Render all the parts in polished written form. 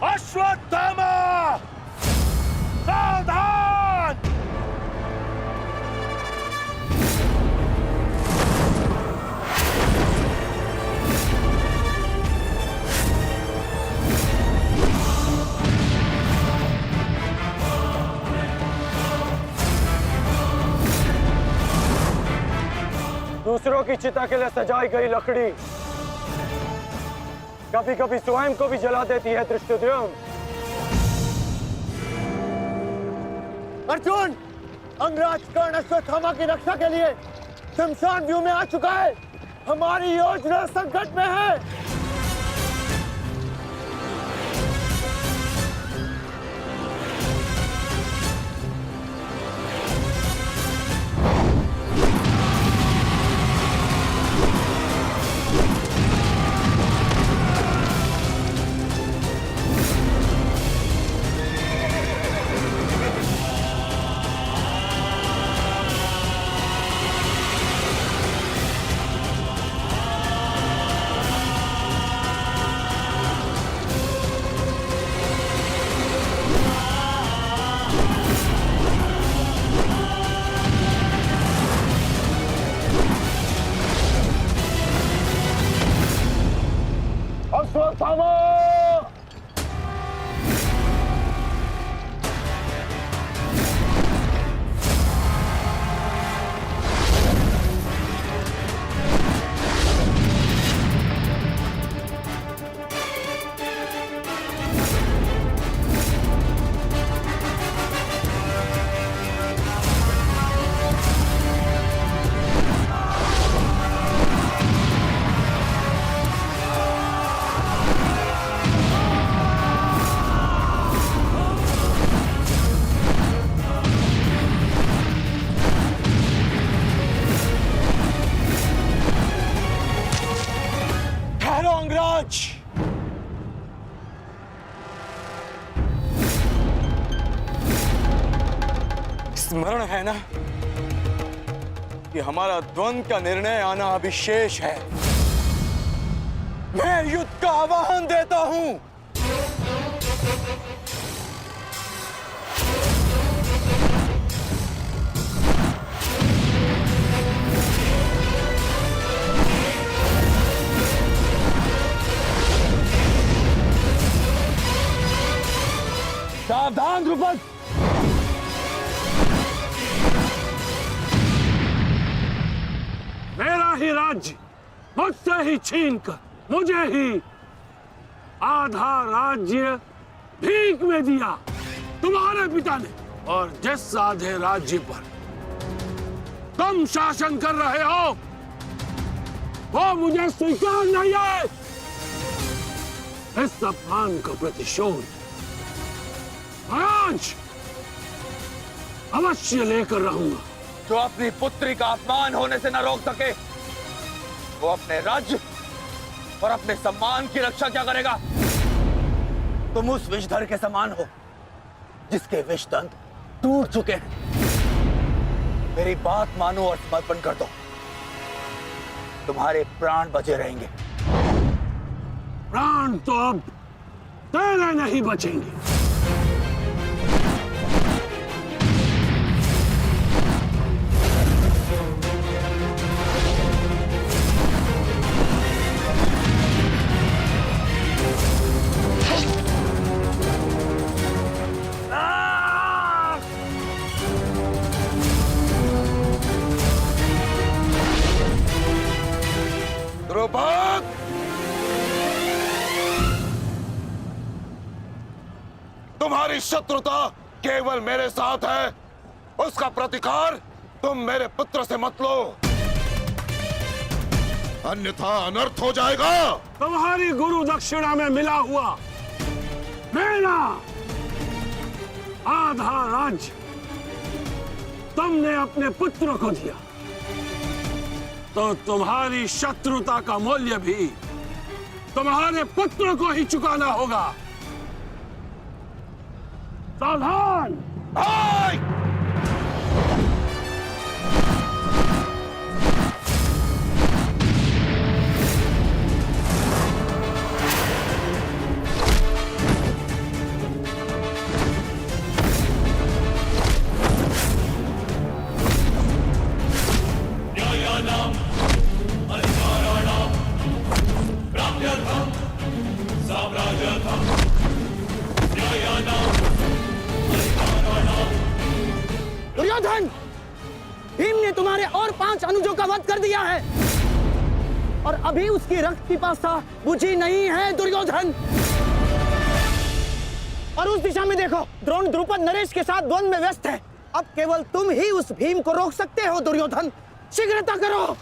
अश्वत्थामा, सावधान! दूसरों की चिता के लिए सजाई गई लकड़ी कभी कभी स्वयं को भी जला देती है धृष्टद्युम्न। अर्जुन, अंगराज कर्ण अश्वत्थामा की रक्षा के लिए शमशान व्यू में आ चुका है। हमारी योजना संकट में है। अश्वत्थामा! स्मरण है ना कि हमारा द्वंद्व का निर्णय आना अभी शेष है। मैं युद्ध का आह्वान देता हूं। सावधान द्रुपद! मेरा ही राज्य मुझसे ही छीनकर मुझे ही आधा राज्य भीख में दिया तुम्हारे पिता ने, और जिस आधे राज्य पर तुम शासन कर रहे हो वो मुझे स्वीकार नहीं है। इस अपमान का प्रतिशोध आज अवश्य लेकर रहूंगा। जो अपनी पुत्री का अपमान होने से न रोक सके वो अपने राज्य और अपने सम्मान की रक्षा क्या करेगा? तुम उस विषधर के समान हो जिसके विषदंत टूट चुके हैं। मेरी बात मानो और समर्पण कर दो, तुम्हारे प्राण बचे रहेंगे। प्राण तो अब तेरे नहीं बचेंगे। द्रुपद, तुम्हारी शत्रुता केवल मेरे साथ है, उसका प्रतिकार तुम मेरे पुत्र से मत लो, अन्यथा अनर्थ हो जाएगा। तुम्हारी गुरु दक्षिणा में मिला हुआ मेरा आधा राज्य तुमने अपने पुत्र को दिया, तो तुम्हारी शत्रुता का मूल्य भी तुम्हारे पुत्र को ही चुकाना होगा। सावधान! दुर्योधन, भीम ने तुम्हारे और 5 अनुजों का वध कर दिया है और अभी उसकी रक्त पिपासा बुझी नहीं है दुर्योधन। और उस दिशा में देखो, द्रोण द्रुपद नरेश के साथ द्वंद्व में व्यस्त है। अब केवल तुम ही उस भीम को रोक सकते हो दुर्योधन, शीघ्रता करो।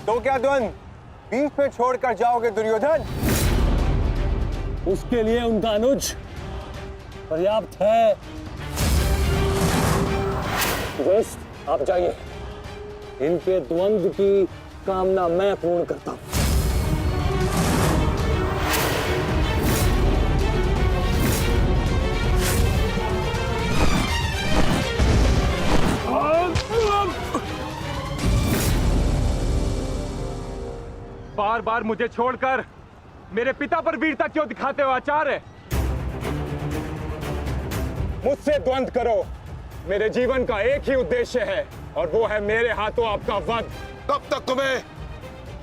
तो क्या द्वंद्व बीच में छोड़कर जाओगे दुर्योधन? उसके लिए उनका अनुज पर्याप्त है। बेस्ट, आप जाइए, इनके द्वंद्व की कामना मैं पूर्ण करता हूं। बार बार मुझे छोड़कर मेरे पिता पर वीरता क्यों दिखाते हो आचार्य? मुझसे द्वंद्व करो, मेरे जीवन का एक ही उद्देश्य है और वो है मेरे हाथों आपका वध। तब तक तुम्हें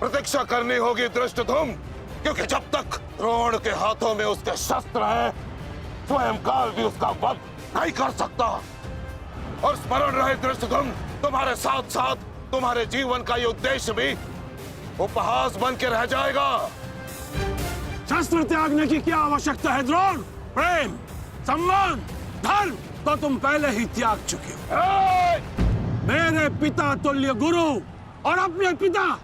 प्रतीक्षा करनी होगी धृष्टद्युम्न, क्योंकि जब तक द्रोण के हाथों में उसके शस्त्र है, स्वयं काल भी उसका वध नहीं कर सकता। और स्मरण रहे धृष्टद्युम्न, तुम्हारे साथ साथ तुम्हारे जीवन का ये उद्देश्य भी उपहास बन के रह जाएगा। शस्त्र त्यागने की क्या आवश्यकता है द्रोण? प्रेम, सम्मान, धर्म तो तुम पहले ही त्याग चुके हो। मेरे पिता तुल्य गुरु और अपने पिता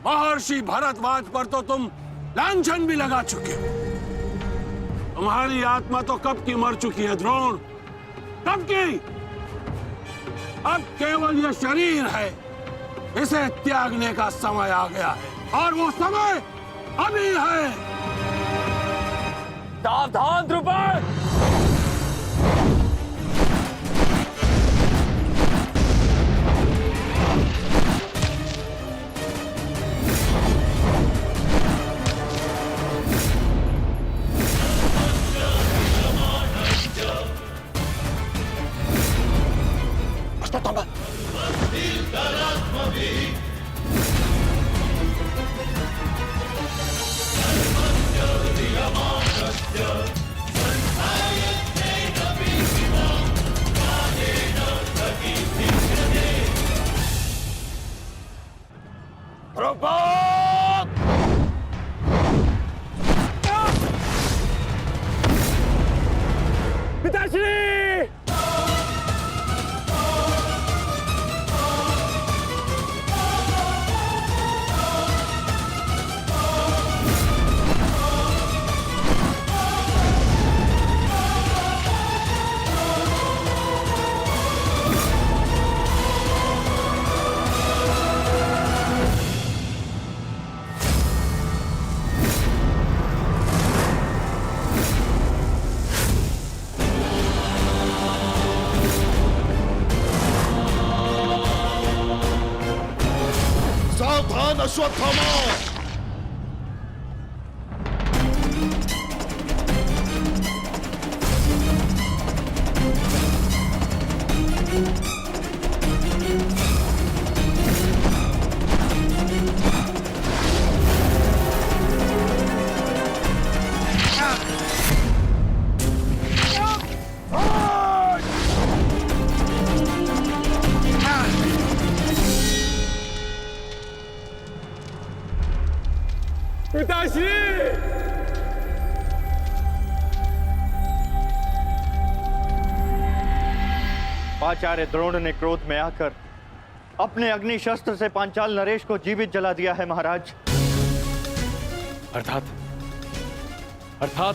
महर्षि भरद्वाज पर तो तुम लांछन भी लगा चुके हो। तुम्हारी आत्मा तो कब की मर चुकी है द्रोण, कब की। अब केवल यह शरीर है, इसे त्यागने का समय आ गया है और वो समय अभी है। सावधान द्रुपद! अश्वत्थामा, द्रुपद! पिताश्री! सावधान अश्वत्थामा! पिताश्री! आचार्य द्रोण ने क्रोध में आकर अपने अग्नि शस्त्र से पांचाल नरेश को जीवित जला दिया है महाराज। अर्थात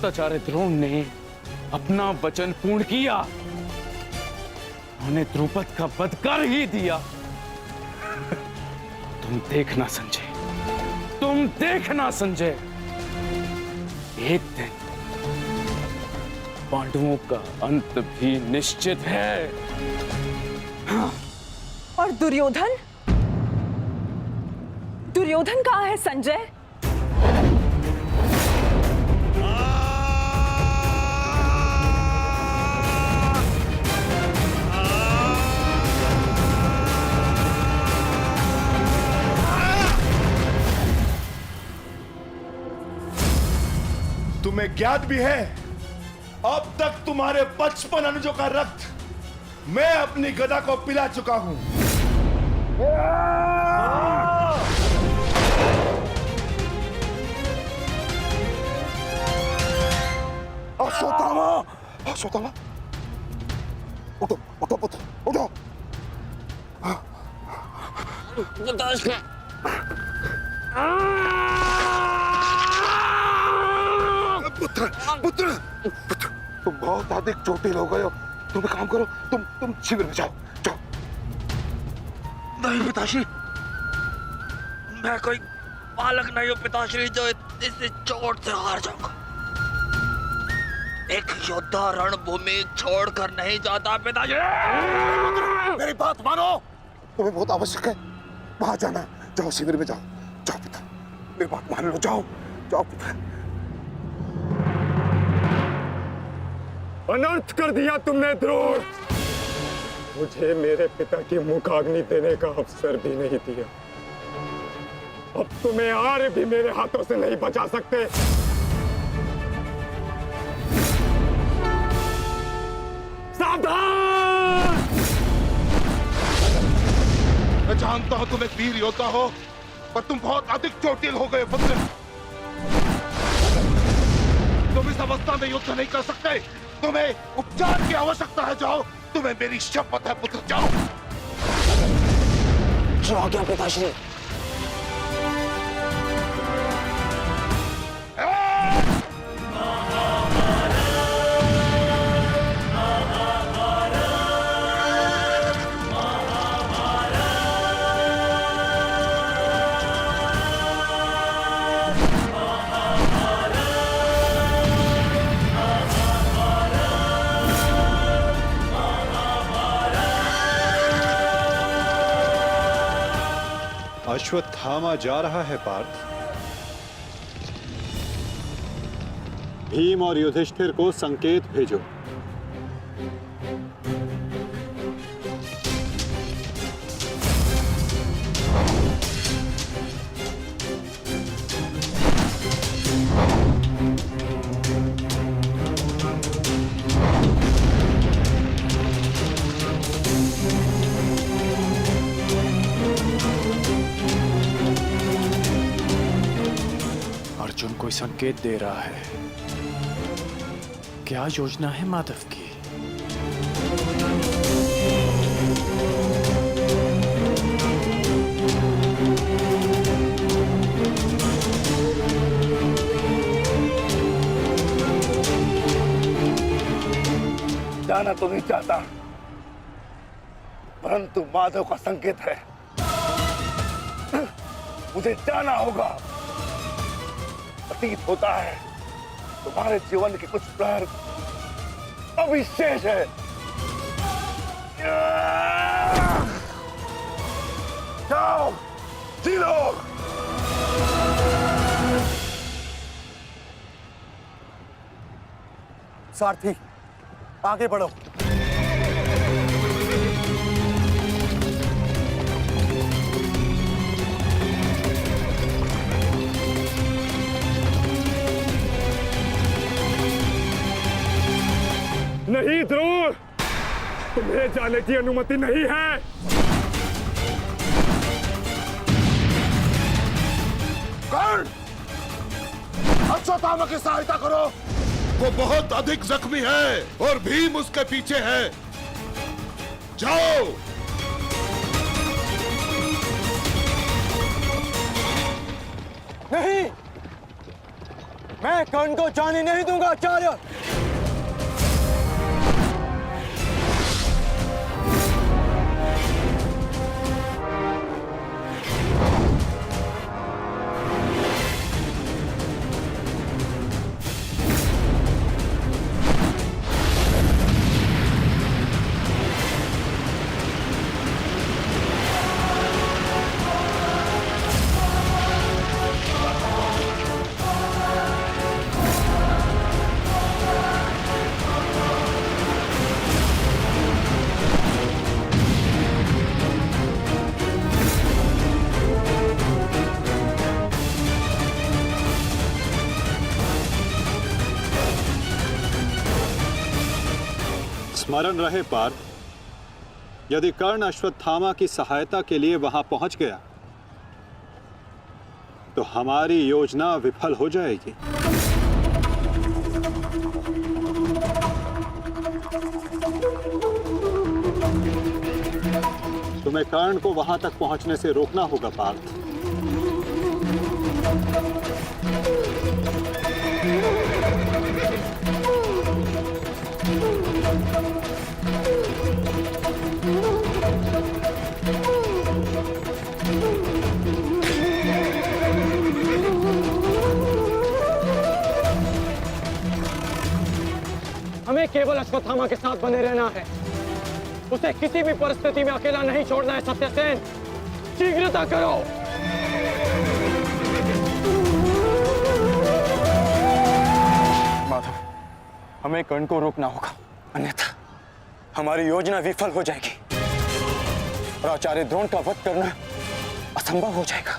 आचार्य द्रोण ने अपना वचन पूर्ण किया, उन्हें द्रुपद का वध कर ही दिया। तुम देखना संजय, तुम देखना संजय, एक दिन पांडवों का अंत भी निश्चित है। और दुर्योधन? दुर्योधन कहाँ है संजय? तुम्हें ज्ञात भी है अब तक तुम्हारे 55 अनुजों का रक्त मैं अपनी गदा को पिला चुका हूं। अश्वत्थामा, अश्वत्थामा, उठो उठो पुत्र, उठो। पुत्र पुत्र पुत्र, तुम बहुत अधिक चोटिल हो गए हो। तुम एक काम करो, तुम शिविर में जाओ, जाओ। नहीं पिताश्री, मैं कोई बालक नहीं हूँ पिताश्री जो इस चोट से हार जाऊंगा। एक योद्धा रणभूमि छोड़कर नहीं जाता पिताश्री। मेरी बात मानो, तुम्हें बहुत आवश्यक है वहां जाना। जाओ शिविर में जाओ, जाओ पिता, मेरी बात मान लो, जाओ जाओ पिता। अनर्थ कर दिया तुमने द्रोण। मुझे मेरे पिता की मुखाग्नि देने का अवसर भी नहीं दिया। अब तुम्हें आर्य भी मेरे हाथों से नहीं बचा सकते। सावधान! मैं जानता हूं तुम एक वीर योद्धा हो, पर तुम बहुत अधिक चोटिल हो गए पुत्र। तुम इस अवस्था में युद्ध नहीं कर सकते। तुम्हें उपचार की आवश्यकता है। जाओ, तुम्हें मेरी शपथ है पुत्र, जाओ। जो आज्ञा पिताश्री। अश्वत्थामा जा रहा है पार्थ। भीम और युधिष्ठिर को संकेत भेजो। अर्जुन कोई संकेत दे रहा है। क्या योजना है माधव की? जाना तो नहीं चाहता, परंतु माधव का संकेत है। मुझे जाना होगा। प्रतीत होता है तुम्हारे जीवन के कुछ प्रहर अभी शेष है। जाओ, जी लो। सारथी, आगे बढ़ो। नहीं द्रोण, तुम्हें जाने की अनुमति नहीं है। कर्ण, अश्वत्थामा की सहायता करो। वो बहुत अधिक जख्मी है और भीम उसके पीछे है। जाओ। नहीं, मैं कर्ण को जाने नहीं दूंगा आचार्य। स्मरण रहे पार्थ, यदि कर्ण अश्वत्थामा की सहायता के लिए वहां पहुंच गया तो हमारी योजना विफल हो जाएगी। तुम्हें कर्ण को वहां तक पहुंचने से रोकना होगा पार्थ। हमें केवल अश्वत्थामा के साथ बने रहना है। उसे किसी भी परिस्थिति में अकेला नहीं छोड़ना है। सत्यसेन, शीघ्रता करो। माधव, हमें कर्ण को रोकना होगा, अन्यथा हमारी योजना विफल हो जाएगी और आचार्य द्रोण का वध करना असंभव हो जाएगा।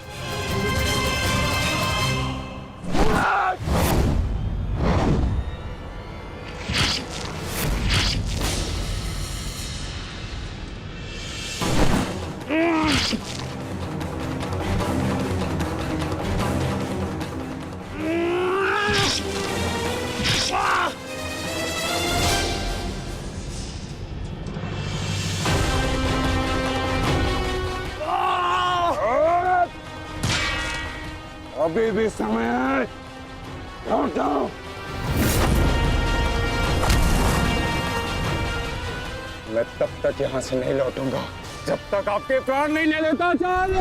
अभी भी समय है, लौट जाओ। मैं तब तक यहां से नहीं लौटूंगा जब तक आपके प्राण नहीं ले लेता आचार्य।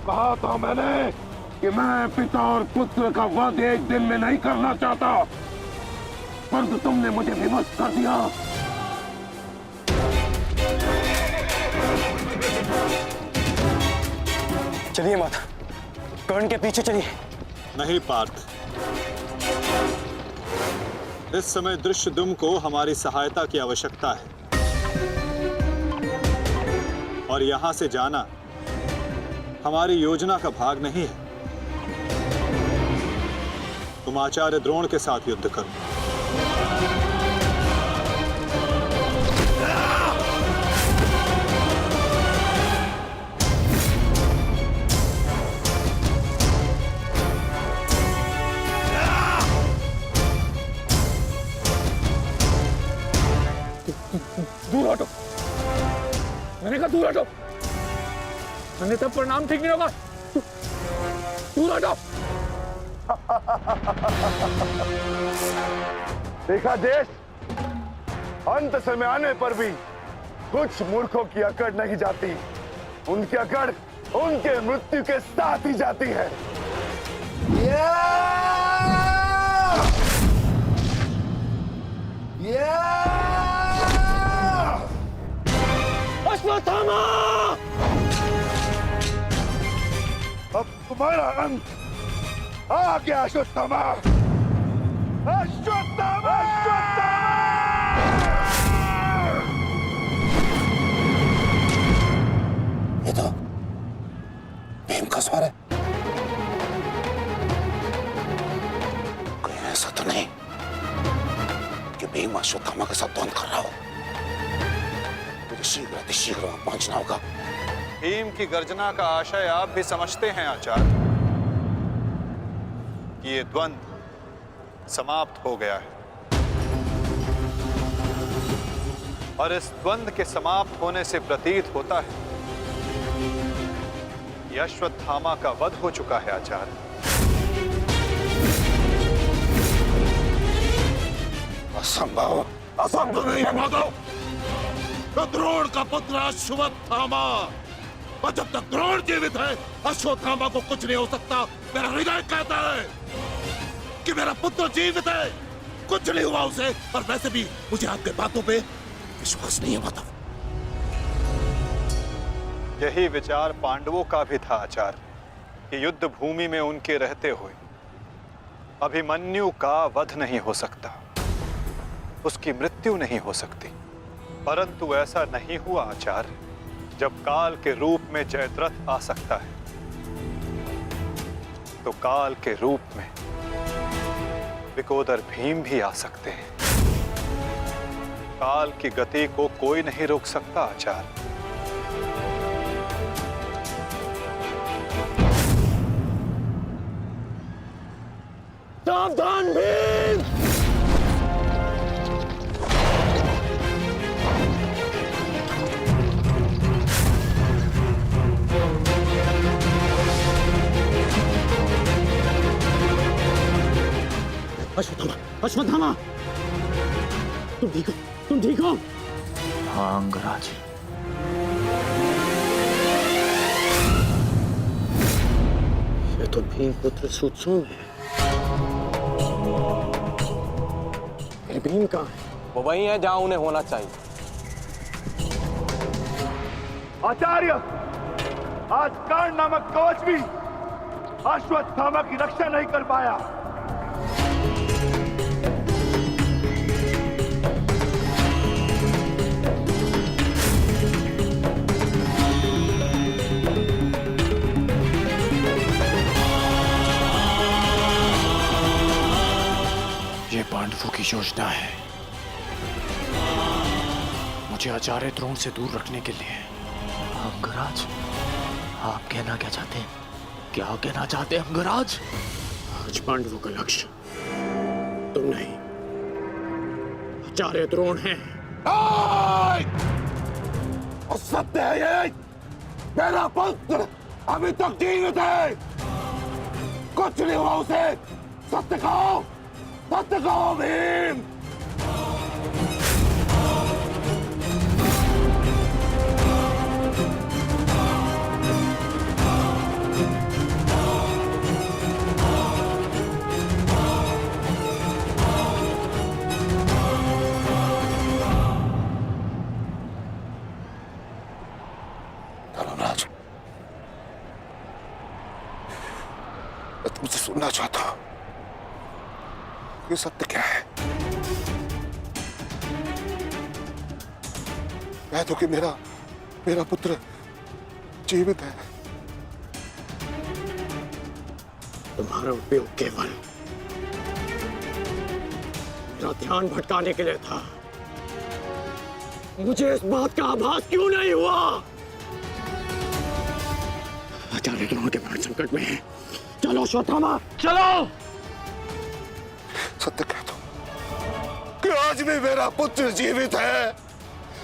कहा था मैंने कि मैं पिता और पुत्र का वध एक दिन में नहीं करना चाहता, परंतु तुमने मुझे विवश कर दिया। चलिए माता, कर्ण के पीछे चलिए। नहीं पार्थ, इस समय दृश्यद्युम्न को हमारी सहायता की आवश्यकता है और यहां से जाना हमारी योजना का भाग नहीं है। तुम आचार्य द्रोण के साथ युद्ध करो। दूर हटो, मैंने कहा दूर हटो। मैंने तब परिणाम ठीक नहीं होगा। दूर हटो। देखा देश, अंत समय आने पर भी कुछ मूर्खों की अकड़ नहीं जाती। उनकी अकड़ उनके मृत्यु के साथ ही जाती है। अश्वत्थामा! अब तुम्हारा अंत आ गया अश्वत्थामा। अश्वत्थामा! ये तो भीम का स्वर है। कहीं ऐसा तो नहीं कि भीम अश्वत्थामा के साथ द्वंद्व कर रहा हो। मुझे शीघ्र वहां पहुंचना होगा। भीम की गर्जना का आशय आप भी समझते हैं आचार्य कि ये द्वंद्व समाप्त हो गया है और इस द्वंद्व के समाप्त होने से प्रतीत होता है कि अश्वत्थामा का वध हो चुका है आचार्य। असंभव, असंभव नहीं है माधव। तो द्रोण का पुत्र अश्वत्थामा, और जब तक द्रोण जीवित है अश्वत्थामा को कुछ नहीं हो सकता। मेरा हृदय कहता है कि मेरा पुत्र जीवित है, कुछ नहीं हुआ उसे। और वैसे भी मुझे आपके बातों पे विश्वास नहीं है माधव। यही विचार पांडवों का भी था आचार्य कि युद्ध भूमि में उनके रहते हुए अभिमन्यु का वध नहीं हो सकता, उसकी मृत्यु नहीं हो सकती। परंतु ऐसा नहीं हुआ आचार्य। जब काल के रूप में जयद्रथ आ सकता है तो काल के रूप में विकोदर भीम भी आ सकते हैं। काल की गति को कोई नहीं रोक सकता आचार्य। सावधान भीम! अश्वत्थामा, अश्वत्थामा, तुम ठीक हो? तुम ठीक हो? हाँ अंगराज, ये तो भीम पुत्र सुत्सोम है। ये भीम कहाँ है? वो वही है जहां उन्हें होना चाहिए। आचार्य, आज कर्ण नामक कवच भी अश्वत्थामा की रक्षा नहीं कर पाया। ये पांडवों की योजना है, मुझे आचार्य द्रोण से दूर रखने के लिए। अंगराज, आप कहना क्या चाहते हैं? क्या कहना चाहते हैं अंगराज? आज पांडवों का लक्ष्य तुम नहीं, आचार्य द्रोण है। और सत्य है ये, मेरा पुत्र अभी तक जीवित है, कुछ नहीं हुआ उसे। सत्य कहो, सत्य कहो भीम। धर्मराज, मैं तुमसे सुनना चाहता हूं, ये सत्य क्या है? कह दो कि मेरा पुत्र जीवित है। तुम्हारा उपयोग केवल मेरा ध्यान भटकाने के लिए था। मुझे इस बात का आभास क्यों नहीं हुआ? आचार्य द्रोण के प्राण संकट में है। चलो अश्वत्थामा, चलो। सत्य कह दो कि आज भी मेरा पुत्र जीवित है,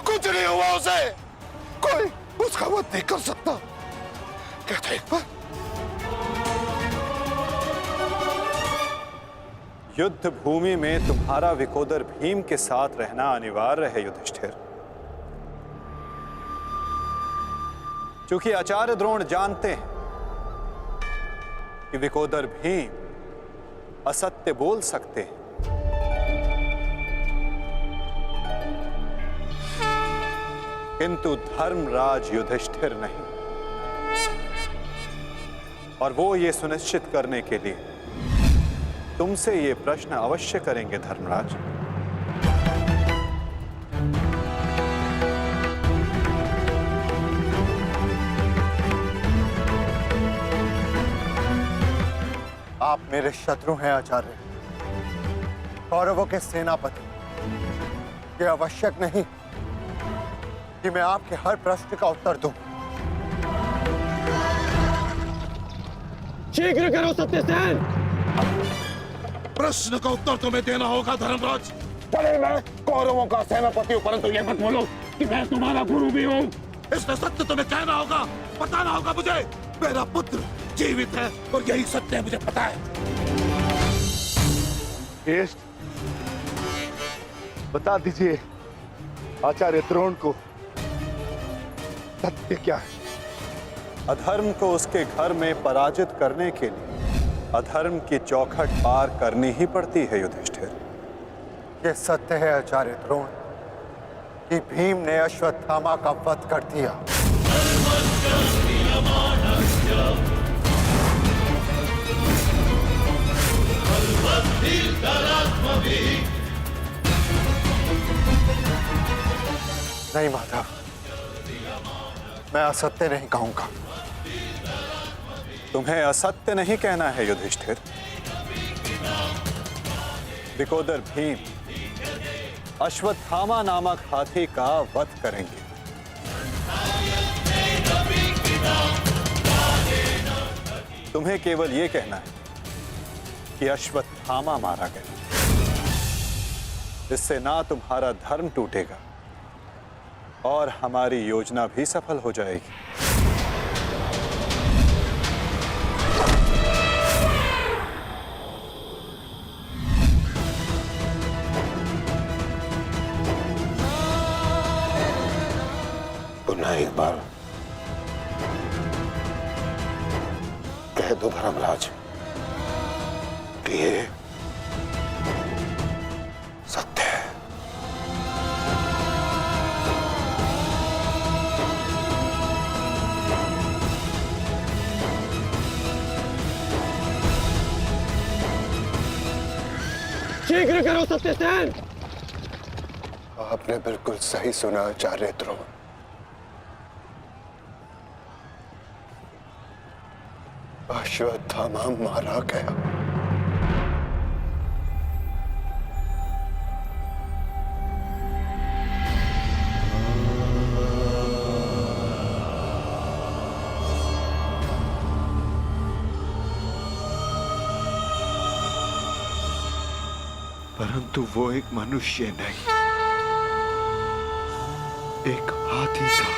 कुछ नहीं हुआ उसे, कोई उसका वध नहीं कर सकता। कहते एक बार। युद्ध भूमि में तुम्हारा विकोदर भीम के साथ रहना अनिवार्य है युधिष्ठिर, क्योंकि आचार्य द्रोण जानते हैं कि विकोदर भीम असत्य बोल सकते हैं, किंतु धर्मराज युधिष्ठिर नहीं। और वो ये सुनिश्चित करने के लिए तुमसे ये प्रश्न अवश्य करेंगे धर्मराज। आप मेरे शत्रु हैं आचार्य, कौरवों के सेनापति। ये आवश्यक नहीं कि मैं आपके हर प्रश्न का उत्तर दूं। शीघ्र करो सत्यसेन। प्रश्न का उत्तर तुम्हें देना होगा धर्मराज। भले मैं कौरवों का सेनापति हूं, परंतु ये मत बोलो कि मैं तुम्हारा गुरु भी हूं। इसमें सत्य तुम्हें कहना होगा, बताना होगा मुझे। मेरा पुत्र जीवित है और यही सत्य है, मुझे पता है। ज्येष्ठ, बता दीजिए आचार्य द्रोण को सत्य क्या है? अधर्म को उसके घर में पराजित करने के लिए अधर्म की चौखट पार करनी ही पड़ती है युधिष्ठिर। ये सत्य है आचार्य द्रोण कि भीम ने अश्वत्थामा का वध कर दिया। नहीं माधव, मैं असत्य नहीं कहूंगा। तुम्हें असत्य नहीं कहना है युधिष्ठिर। विकोदर भीम अश्वत्थामा नामक हाथी का वध करेंगे। तुम्हें केवल यह कहना है कि अश्वत्थामा मारा गया। इससे ना तुम्हारा धर्म टूटेगा और हमारी योजना भी सफल हो जाएगी। पुनः एक बार कह दो धर्मराज कि ये सत्य है। शीघ्र करो सत्यसेन। आपने बिल्कुल सही सुना आचार्य द्रोण। अश्वत्थामा मारा गया। परंतु वो एक मनुष्य नहीं, एक हाथी था।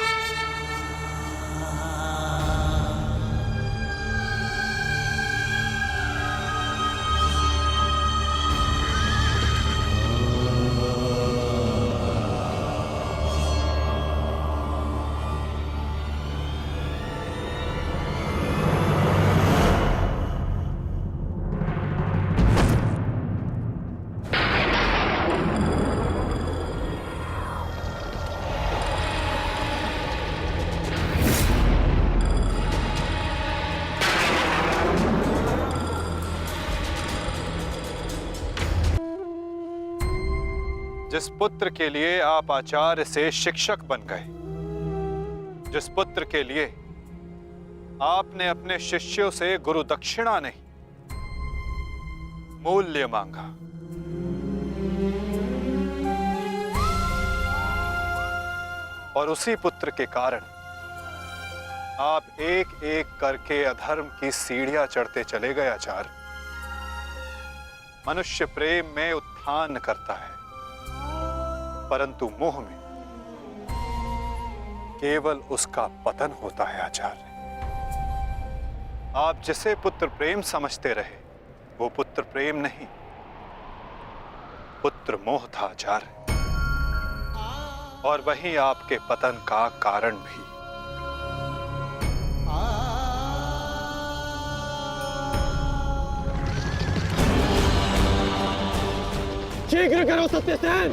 जिस पुत्र के लिए आप आचार्य से शिक्षक बन गए, जिस पुत्र के लिए आपने अपने शिष्यों से गुरु दक्षिणा नहीं मूल्य मांगा, और उसी पुत्र के कारण आप एक एक करके अधर्म की सीढ़ियां चढ़ते चले गए आचार्य। मनुष्य प्रेम में उत्थान करता है, परंतु मोह में केवल उसका पतन होता है आचार्य। आप जिसे पुत्र प्रेम समझते रहे, वो पुत्र प्रेम नहीं, पुत्र मोह था आचार्य, और वही आपके पतन का कारण भी। शीघ्र करो सत्यसेन।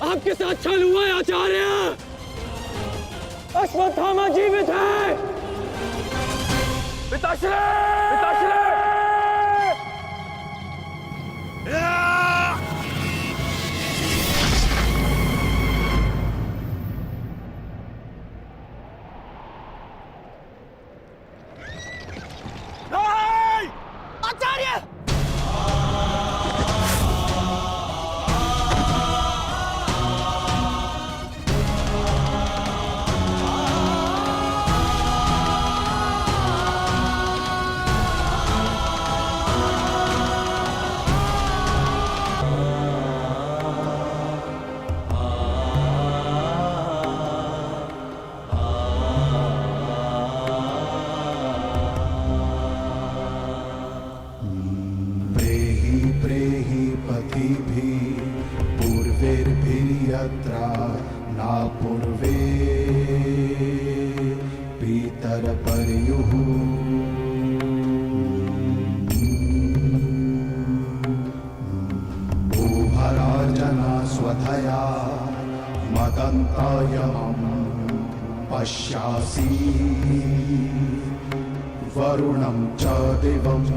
आपके साथ छल हुआ है आचार्य। अश्वत्थामा जीवित है। पिताश्री! पिताश्री! आचार्य! पश्यासि वरुणं च दिवम्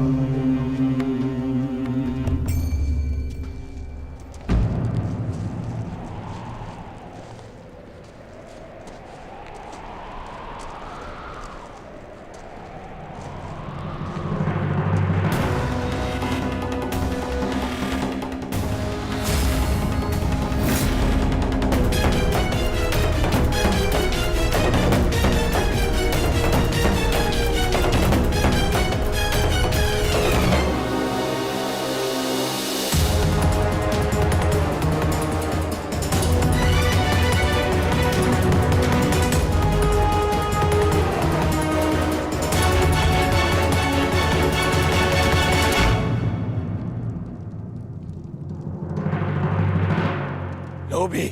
लोभी,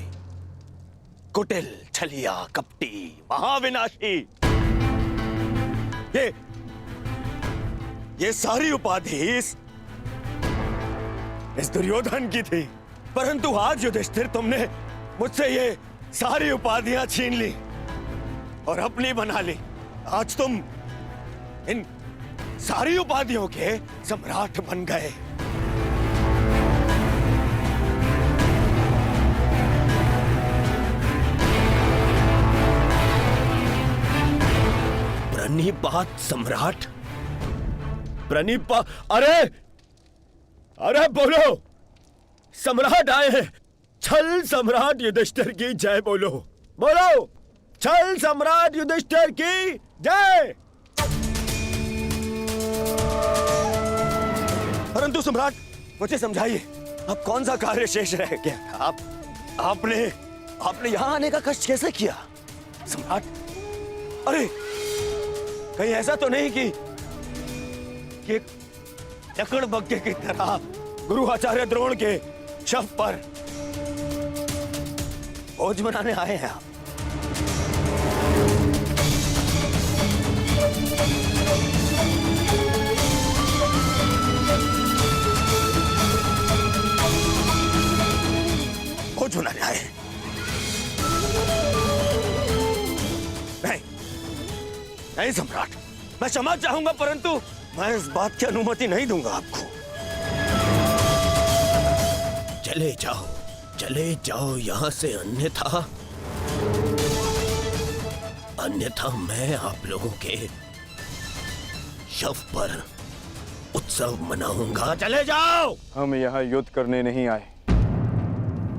कुटिल, छलिया, कपटी, महाविनाशी, ये सारी उपाधि इस दुर्योधन की थी। परंतु आज युधिष्ठिर तुमने मुझसे ये सारी उपाधियां छीन ली और अपनी बना ली। आज तुम इन सारी उपाधियों के सम्राट बन गए। प्रणिपात सम्राट, अरे अरे बोलो, सम्राट आए हैं। छल सम्राट युधिष्ठिर की जय बोलो, बोलो छल सम्राट युधिष्ठिर की जय। परंतु सम्राट मुझे समझाइए, अब कौन सा कार्य शेष रह गया? आपने यहां आने का कष्ट कैसे किया सम्राट? अरे कहीं ऐसा तो नहीं कि लकड़बग्घे की तरह गुरु आचार्य द्रोण के शव पर भोज मनाने आए हैं आप? भोज मनाने आए? नहीं सम्राट, मैं क्षमा चाहूंगा, परंतु मैं इस बात की अनुमति नहीं दूंगा आपको। चले जाओ यहां से, अन्यथा मैं आप लोगों के शव पर उत्सव मनाऊंगा। चले जाओ। हम यहाँ युद्ध करने नहीं आए,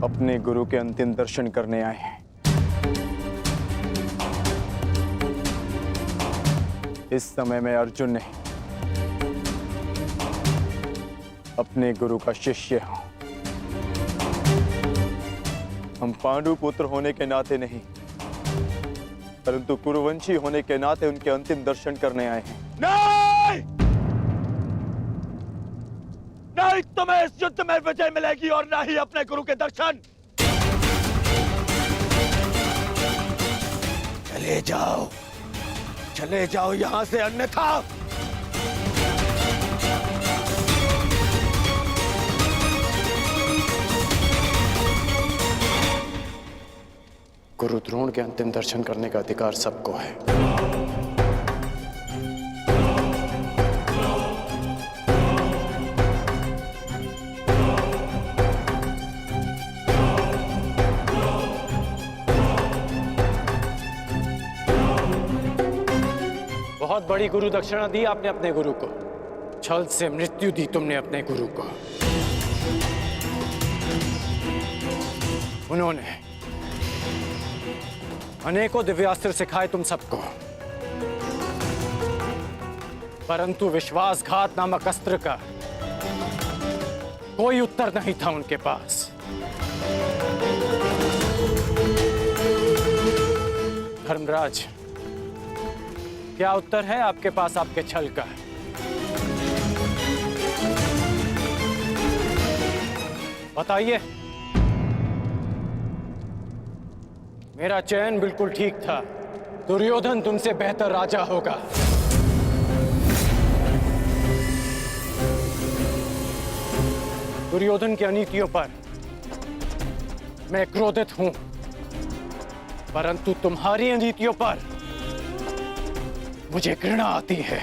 अपने गुरु के अंतिम दर्शन करने आए हैं। इस समय मैं अर्जुन नहीं, अपने गुरु का शिष्य हूं। हम पांडु पुत्र होने के नाते नहीं, परंतु कुरुवंशी होने के नाते उनके अंतिम दर्शन करने आए हैं। नहीं, तुम्हें इस युद्ध में विजय मिलेगी और ना ही अपने गुरु के दर्शन। चले जाओ यहां से, अन्यथा गुरु द्रोण के अंतिम दर्शन करने का अधिकार सबको है। बहुत बड़ी गुरु दक्षिणा दी आपने अपने गुरु को, छल से मृत्यु दी तुमने अपने गुरु को। उन्होंने अनेकों दिव्यास्त्र सिखाए तुम सबको, परंतु विश्वासघात नामक अस्त्र का कोई उत्तर नहीं था उनके पास। धर्मराज, क्या उत्तर है आपके पास आपके छल का? बताइए। मेरा चयन बिल्कुल ठीक था। दुर्योधन तुमसे बेहतर राजा होगा। दुर्योधन की अनीतियों पर मैं क्रोधित हूं। परंतु तुम्हारी नीतियों पर मुझे घृणा आती है।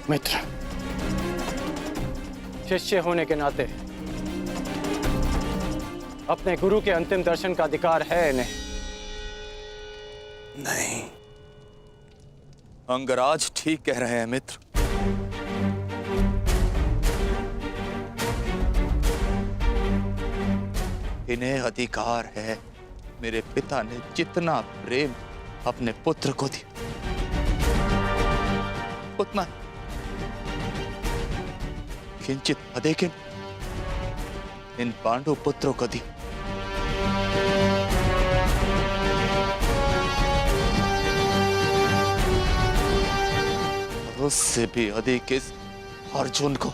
मित्र, शिष्य होने के नाते अपने गुरु के अंतिम दर्शन का अधिकार है इन्हें। नहीं, अंगराज ठीक कह रहे हैं मित्र। इन्हें अधिकार है। मेरे पिता ने जितना प्रेम अपने पुत्र को दिया, उतना किंचित अधिक इन पांडु पुत्रों को दिया। उससे भी अधिक इस अर्जुन को।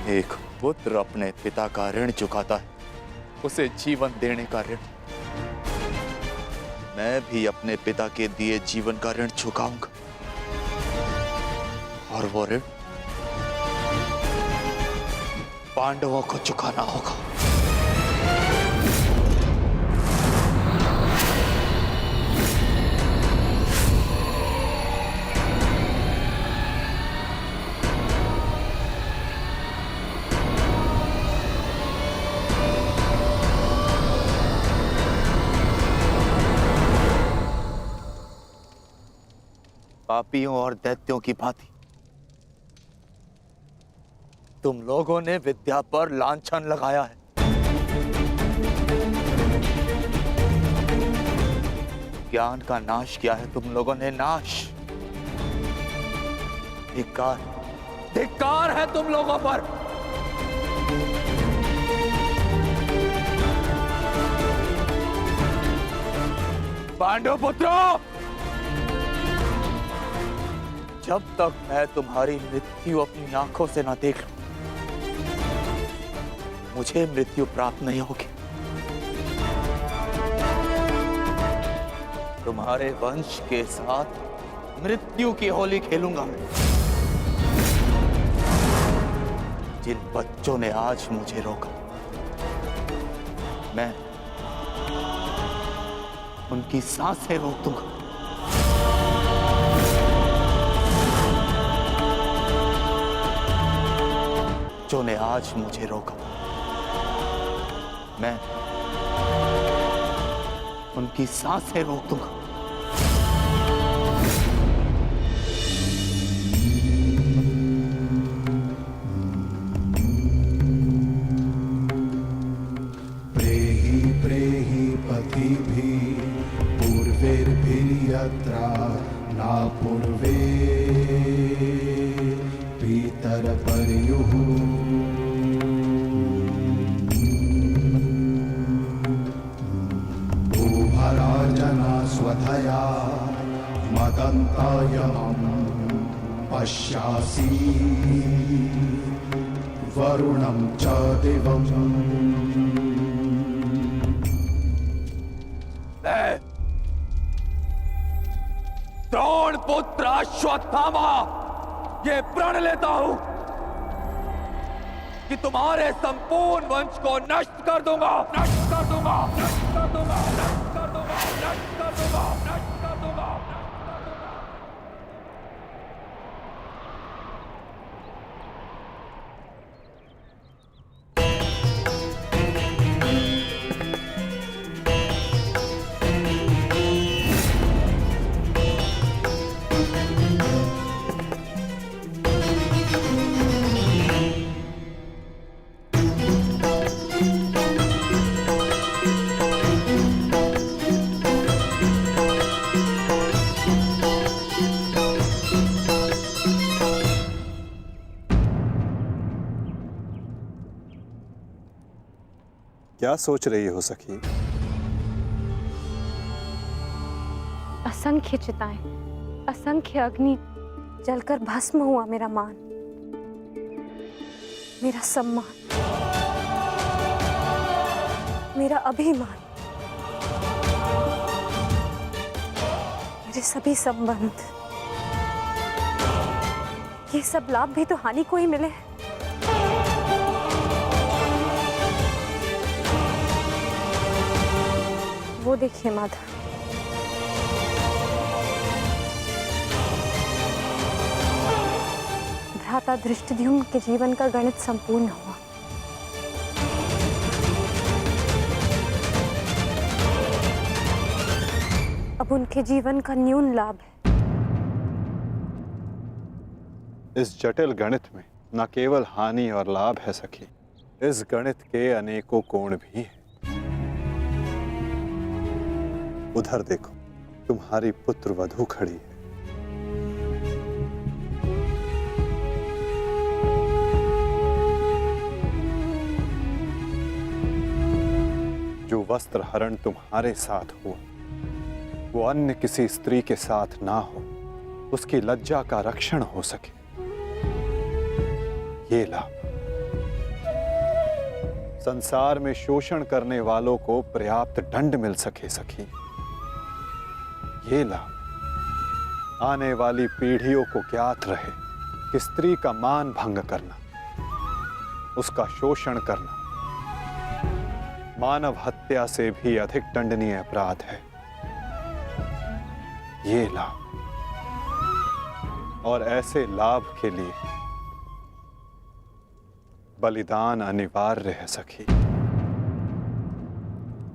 एक पुत्र अपने पिता का ऋण चुकाता है, उसे जीवन देने का ऋण। मैं भी अपने पिता के दिए जीवन का ऋण चुकाऊंगा, और वो ऋण पांडवों को चुकाना होगा। पापियों और दैत्यों की भांति तुम लोगों ने विद्या पर लांछन लगाया है। ज्ञान का नाश किया है तुम लोगों ने, नाश। धिक्कार, धिक्कार है तुम लोगों पर। पांडव पुत्रों, जब तक मैं तुम्हारी मृत्यु अपनी आंखों से ना देख लूं, मुझे मृत्यु प्राप्त नहीं होगी। तुम्हारे वंश के साथ मृत्यु की होली खेलूंगा मैं। जिन बच्चों ने आज मुझे रोका, मैं उनकी सांसें रोक दूंगा। ने आज मुझे रोका, मैं उनकी सांसें रोक दूंगा। प्रेहि प्रेहि पतिभिः पूर्वैर्भिर्यत्रा न पूर्वे पितरपर्युः स्वधया मदन्तायमं पश्यासि वरुणं च दिवम्। द्रोण पुत्र अश्वत्थामा, ये प्रण लेता हूं कि तुम्हारे संपूर्ण वंश को नष्ट कर दूंगा, नष्ट कर दूंगा, नष्ट कर दूंगा, नष्ट कर दूंगा, नष्ट कर दूंगा, नष्ट कर दूंगा। क्या सोच रही हो सखी? असंख्य चिताएं, असंख्य अग्नि जलकर भस्म हुआ मेरा मान, मेरा सम्मान, मेरा अभिमान, मेरे सभी संबंध। ये सब लाभ भी तो हानि को ही मिले हैं। वो देखिए माधव, भ्राता धृष्टद्युम्न के जीवन का गणित संपूर्ण हुआ। अब उनके जीवन का न्यून लाभ है। इस जटिल गणित में न केवल हानि और लाभ है सखी, इस गणित के अनेकों कोण भी हैं। उधर देखो, तुम्हारी पुत्र वधू खड़ी है। जो वस्त्र हरण तुम्हारे साथ हुआ वो अन्य किसी स्त्री के साथ ना हो, उसकी लज्जा का रक्षण हो सके, ये लाभ। संसार में शोषण करने वालों को पर्याप्त दंड मिल सके सखी, ये लाभ। आने वाली पीढ़ियों को ज्ञात रहे कि स्त्री का मान भंग करना, उसका शोषण करना मानव हत्या से भी अधिक दंडनीय अपराध है, ये लाभ। और ऐसे लाभ के लिए बलिदान अनिवार्य है सखी,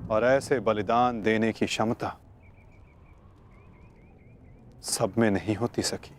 और ऐसे बलिदान देने की क्षमता सब में नहीं होती सखी।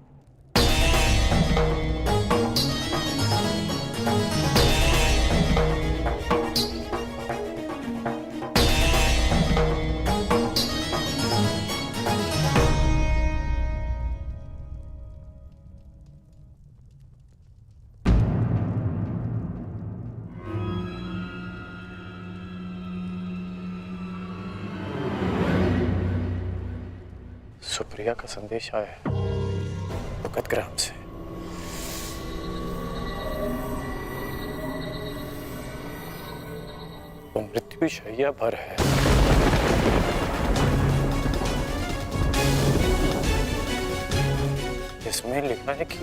सुप्रिया का संदेश आया है भगत ग्राम से। वो मृत्यु शैया पर है। इसमें लिखा है कि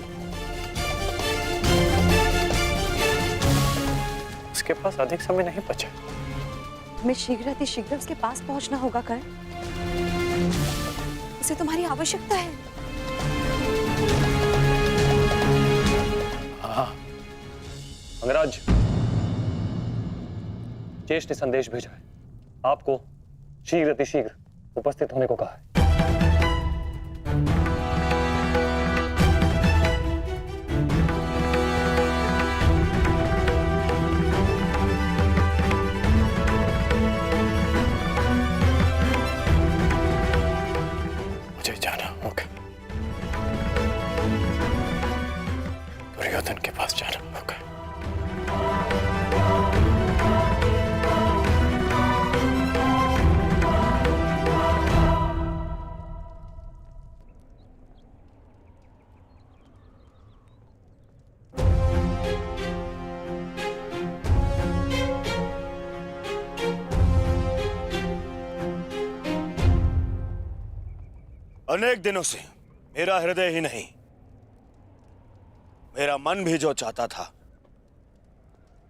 उसके पास अधिक समय नहीं बचा। हमें शीघ्र उसके पास पहुंचना होगा कर्ण। उसे तुम्हारी आवश्यकता है। हाँ, अंगराज, ज्येष्ठ ने संदेश भेजा है, आपको शीघ्र उपस्थित होने को कहा है। दुर्योधन के पास जाना होगा। अनेक दिनों से मेरा हृदय ही नहीं, मेरा मन भी जो चाहता था,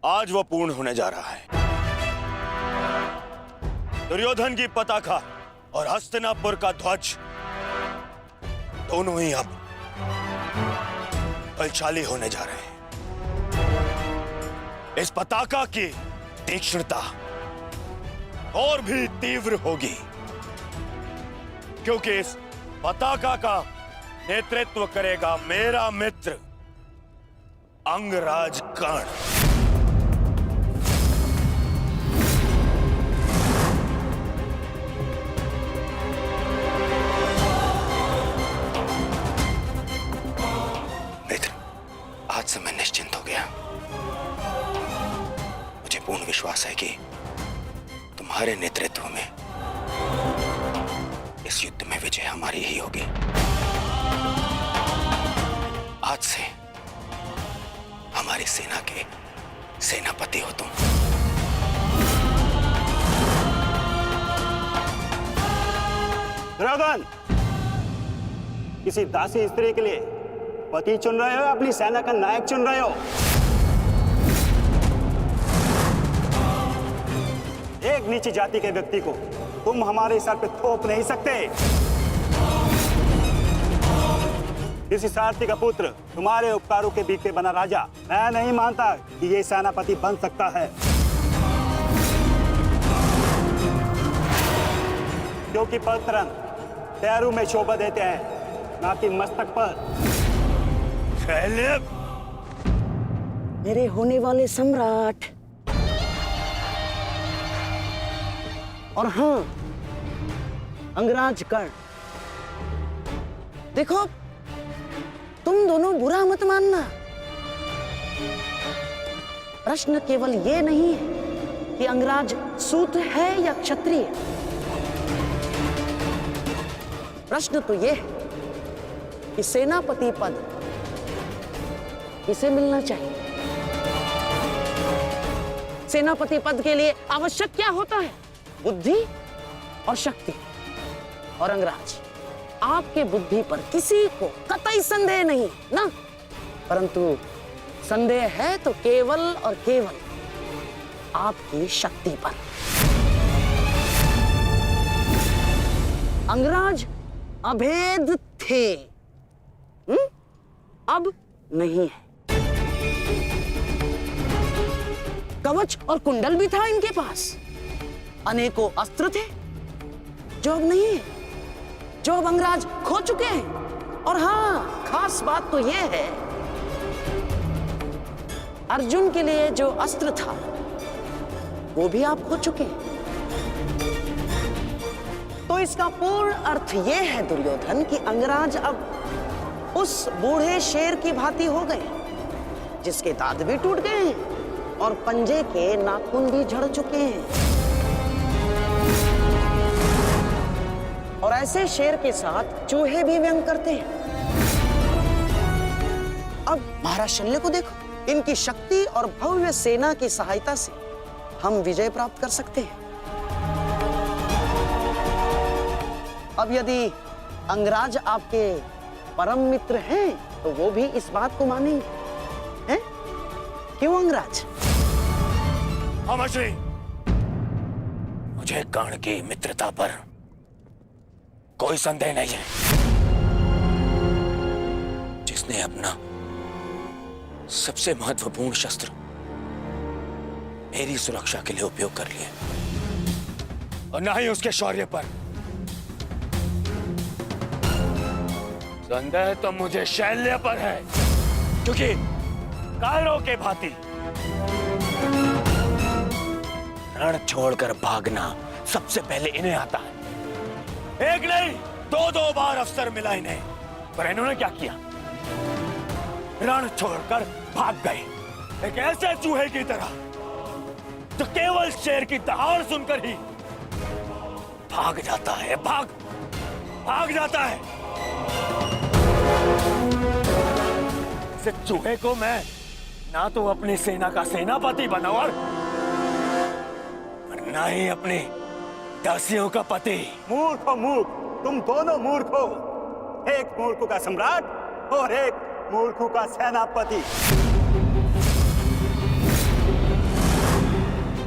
आज वो पूर्ण होने जा रहा है। दुर्योधन की पताका और हस्तिनापुर का ध्वज दोनों ही अब बलशाली होने जा रहे हैं। इस पताका की तीक्ष्णता और भी तीव्र होगी, क्योंकि इस पताका का नेतृत्व करेगा मेरा मित्र अंगराज कर्ण। मित्र, आज से मैं निश्चिंत हो गया। मुझे पूर्ण विश्वास है कि तुम्हारे नेतृत्व में इस युद्ध में विजय हमारी ही होगी। आज से हमारी सेना के सेनापति हो तुम। दुर्योधन, किसी दासी स्त्री के लिए पति चुन रहे हो या अपनी सेना का नायक चुन रहे हो? एक नीची जाति के व्यक्ति को तुम हमारे सर पे थोप नहीं सकते। किसी सारथी का पुत्र तुम्हारे उपकारों के बीच पे बना राजा मैं नहीं मानता कि ये सेनापति बन सकता है, क्योंकि पलतरन पैरों में शोभा देते हैं, ना कि मस्तक पर। मेरे होने वाले सम्राट। और हाँ, अंगराज कर्ण, देखो तुम दोनों बुरा मत मानना। प्रश्न केवल ये नहीं है कि अंगराज सूत है या क्षत्रिय। प्रश्न तो ये है कि सेनापति पद किसे मिलना चाहिए। सेनापति पद के लिए आवश्यक क्या होता है? बुद्धि और शक्ति। और अंगराज, आपके बुद्धि पर किसी को कतई संदेह नहीं ना, परंतु संदेह है तो केवल और केवल आपकी शक्ति पर। अंगराज अभेद थे, अब नहीं है। कवच और कुंडल भी था इनके पास, अनेकों अस्त्र थे जो अब नहीं है, जो अब अंगराज खो चुके हैं। और हाँ, खास बात तो यह है, अर्जुन के लिए जो अस्त्र था वो भी आप खो चुके हैं। तो इसका पूर्ण अर्थ यह है दुर्योधन कि अंगराज अब उस बूढ़े शेर की भांति हो गए जिसके दांत भी टूट गए हैं और पंजे के नाखून भी झड़ चुके हैं। और ऐसे शेर के साथ चूहे भी व्यंग करते हैं। अब महाराज शल्य को देखो, इनकी शक्ति और भव्य सेना की सहायता से हम विजय प्राप्त कर सकते हैं। अब यदि अंगराज आपके परम मित्र हैं तो वो भी इस बात को मानेंगे, हैं? क्यों अंगराज? अमश्री, मुझे कर्ण की मित्रता पर कोई संदेह नहीं है। जिसने अपना सबसे महत्वपूर्ण शस्त्र मेरी सुरक्षा के लिए उपयोग कर लिया, और ना ही उसके शौर्य पर। संदेह तो मुझे शैल्य पर है, क्योंकि कायरों के भांति रण छोड़कर भागना सबसे पहले इन्हें आता है। एक नहीं, दो बार अवसर मिला इन्हें, पर इन्होंने क्या किया? रण छोड़कर भाग गए, एक ऐसे चूहे की तरह जो केवल शेर की दहाड़ सुनकर ही भाग जाता है, भाग जाता है। इस चूहे को मैं ना तो अपनी सेना का सेनापति बनाऊं और ना ही अपनी दासियों का पति। मूर्ख हो मूर्ख, तुम दोनों मूर्ख हो। एक मूर्ख का सम्राट और एक मूर्ख का सेनापति।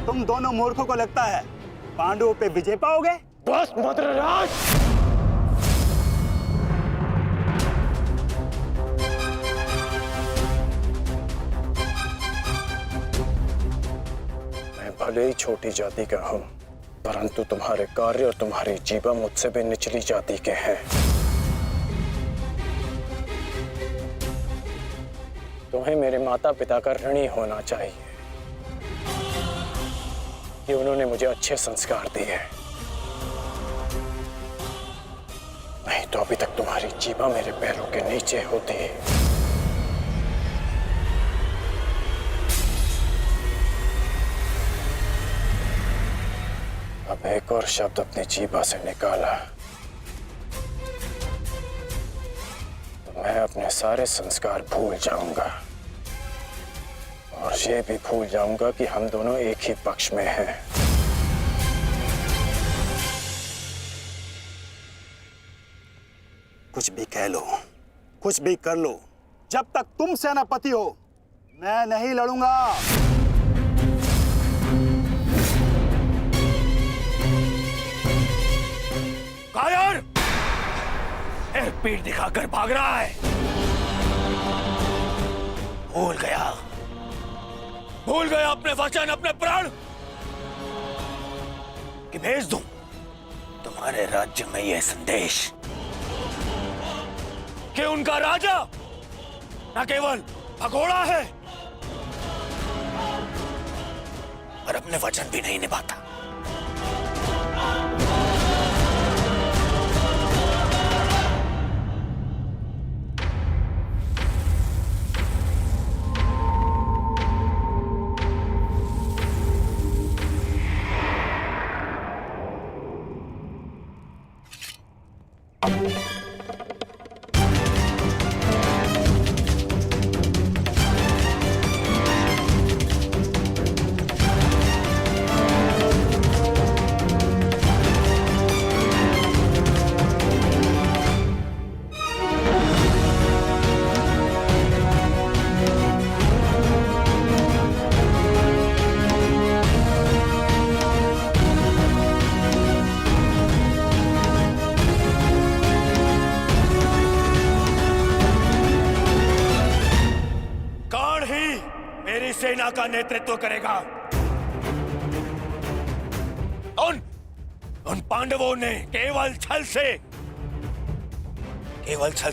तुम दोनों मूर्खों को लगता है पांडवों पे विजय पाओगे? बस मद्रराज, मैं भले ही छोटी जाति का हूं, परंतु तुम्हारे कार्य और तुम्हारी जीवा मुझसे भी निचली जाति के हैं। तुम्हें मेरे माता पिता का ऋणी होना चाहिए कि उन्होंने मुझे अच्छे संस्कार दिए, नहीं तो अभी तक तुम्हारी जीवा मेरे पैरों के नीचे होती। अब एक और शब्द अपनी जीभा से निकाला तो मैं अपने सारे संस्कार भूल जाऊंगा, और ये भी भूल जाऊंगा कि हम दोनों एक ही पक्ष में हैं। कुछ भी कह लो, कुछ भी कर लो, जब तक तुम सेनापति हो मैं नहीं लड़ूंगा। पीठ दिखाकर भाग रहा है। भूल गया अपने वचन, अपने प्राण कि भेज दूं तुम्हारे राज्य में यह संदेश कि उनका राजा न केवल भगोड़ा है और अपने वचन भी नहीं निभाता। सेना का नेतृत्व करेगा। उन पांडवों ने केवल छल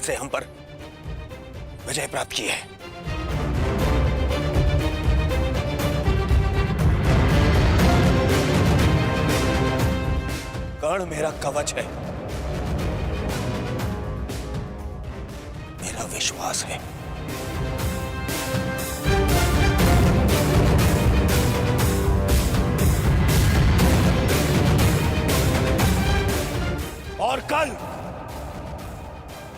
से हम पर विजय प्राप्त की है। कर्ण मेरा कवच है, मेरा विश्वास है। और कल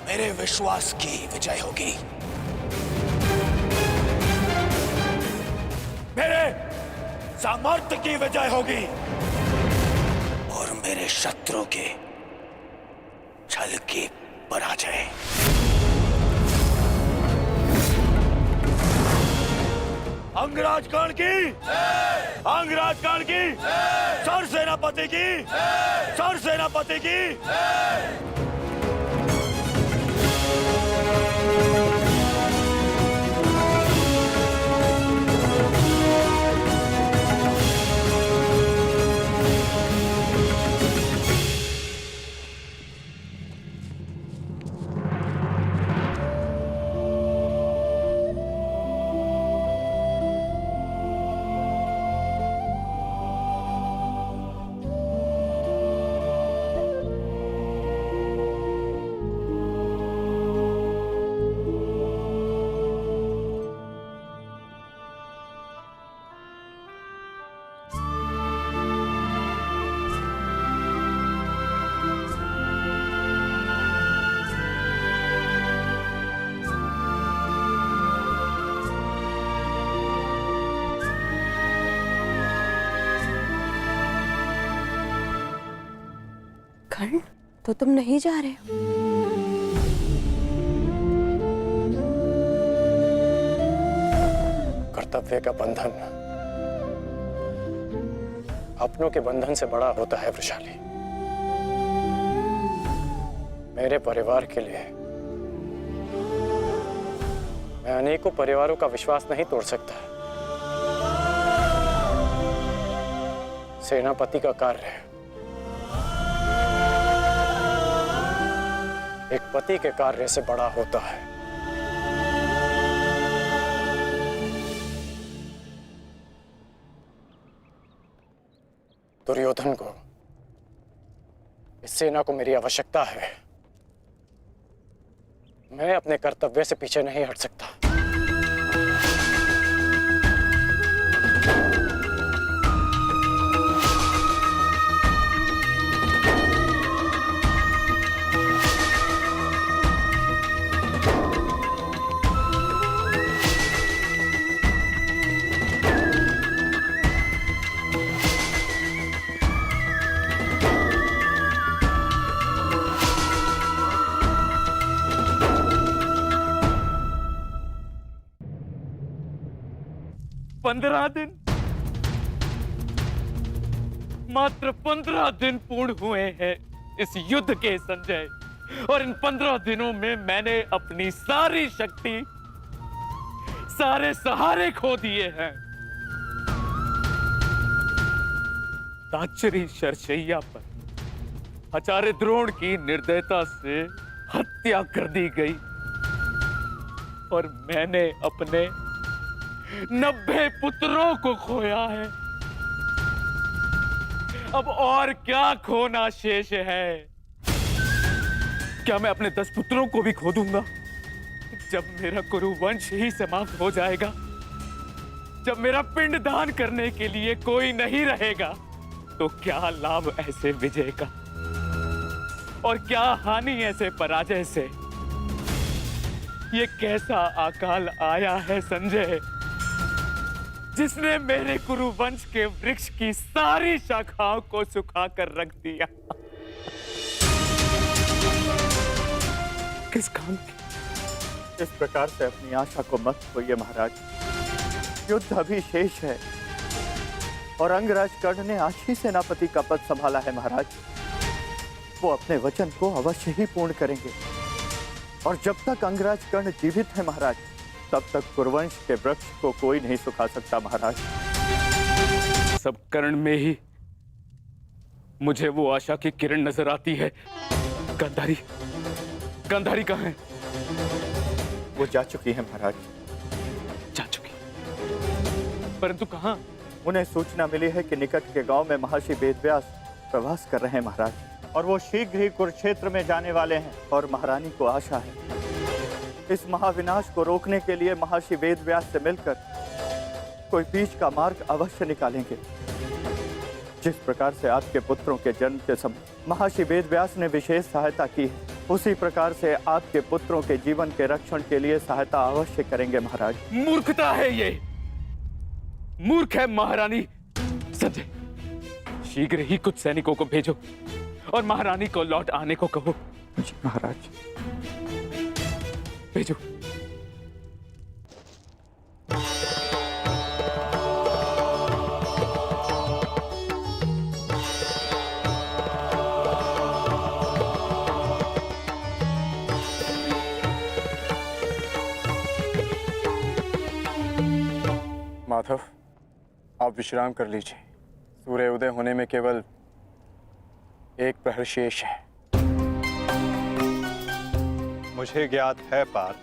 मेरे विश्वास की विजय होगी, मेरे सामर्थ्य की विजय होगी और मेरे शत्रु के छल की पराजय। अंगराज कर्ण की, अंगराज कर्ण की, सर सेनापति की, सर सेनापति की। कर्ण, तो तुम नहीं जा रहे हो? कर्तव्य का बंधन अपनों के बंधन से बड़ा होता है वृषाली। मेरे परिवार के लिए मैं अनेकों परिवारों का विश्वास नहीं तोड़ सकता। सेनापति का कार्य एक पति के कार्य से बड़ा होता है। दुर्योधन को, इस सेना को मेरी आवश्यकता है। मैं अपने कर्तव्य से पीछे नहीं हट सकता। मात्र 15 दिन पूर्ण हुए हैं इस युद्ध के संजय। और इन 15 दिनों में मैंने अपनी सारी शक्ति, सारे सहारे खो दिए हैं। ताचरी शरशैया पर आचार्य द्रोण की निर्दयता से हत्या कर दी गई और मैंने अपने 90 पुत्रों को खोया है। अब और क्या खोना शेष है? क्या मैं अपने 10 पुत्रों को भी खो दूंगा? जब मेरा कुरुवंश ही समाप्त हो जाएगा, जब मेरा पिंड दान करने के लिए कोई नहीं रहेगा, तो क्या लाभ ऐसे विजय का और क्या हानि ऐसे पराजय से? ये कैसा अकाल आया है संजय, जिसने मेरे कुरुवंश के वृक्ष की सारी शाखाओं को सुखाकर रख दिया। किस काम की? इस प्रकार से अपनी आशा को मत खोइए महाराज। युद्ध अभी शेष है और अंगराज कर्ण ने आज ही सेनापति का पद संभाला है महाराज। वो अपने वचन को अवश्य ही पूर्ण करेंगे और जब तक अंगराज कर्ण जीवित है महाराज, तब तक कुरुवंश के वृक्ष को कोई नहीं सुखा सकता महाराज। सब कर्ण में ही मुझे वो आशा की किरण नजर आती है। गांधारी, गांधारी कहाँ है? वो जा चुकी है महाराज। जा चुकी? परंतु कहाँ? उन्हें सूचना मिली है कि निकट के गांव में महर्षि वेदव्यास प्रवास कर रहे हैं महाराज, और वो शीघ्र ही कुरुक्षेत्र में जाने वाले हैं। और महारानी को आशा है इस महाविनाश को रोकने के लिए महर्षि वेदव्यास से मिलकर कोई बीच का मार्ग अवश्य निकालेंगे। जिस प्रकार से आपके पुत्रों के जन्म के समय महर्षि वेदव्यास ने विशेष सहायता की है, उसी प्रकार से आपके पुत्रों के जीवन के रक्षण के लिए सहायता अवश्य करेंगे महाराज। मूर्खता है ये, मूर्ख है महारानी। संजय, शीघ्र ही कुछ सैनिकों को भेजो और महारानी को लौट आने को कहो। जी महाराज। भेजो। माधव, आप विश्राम कर लीजिए। सूर्य उदय होने में केवल एक प्रहर शेष है। मुझे ज्ञात है पार्थ,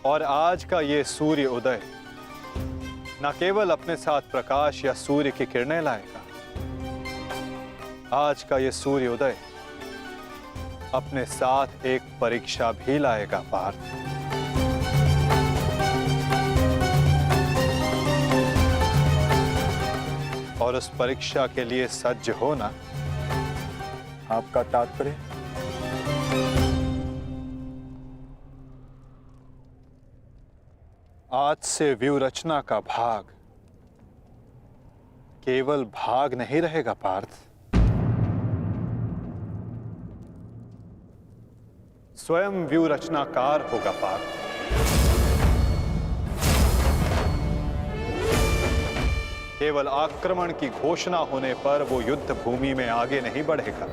और आज का ये सूर्य उदय न केवल अपने साथ प्रकाश या सूर्य की किरणें लाएगा, आज का ये सूर्य उदय अपने साथ एक परीक्षा भी लाएगा पार्थ। और उस परीक्षा के लिए सज्ज होना। आपका तात्पर्य? आज से व्यूह रचना का भाग केवल भाग नहीं रहेगा पार्थ, स्वयं व्यूह रचनाकार होगा पार्थ। केवल आक्रमण की घोषणा होने पर वो युद्ध भूमि में आगे नहीं बढ़ेगा।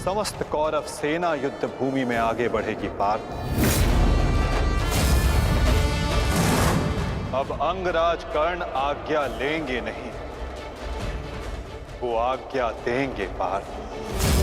समस्त कौरव सेना युद्ध भूमि में आगे बढ़ेगी पार्थ। अब अंगराज कर्ण आज्ञा लेंगे नहीं, वो आज्ञा देंगे पार्थ।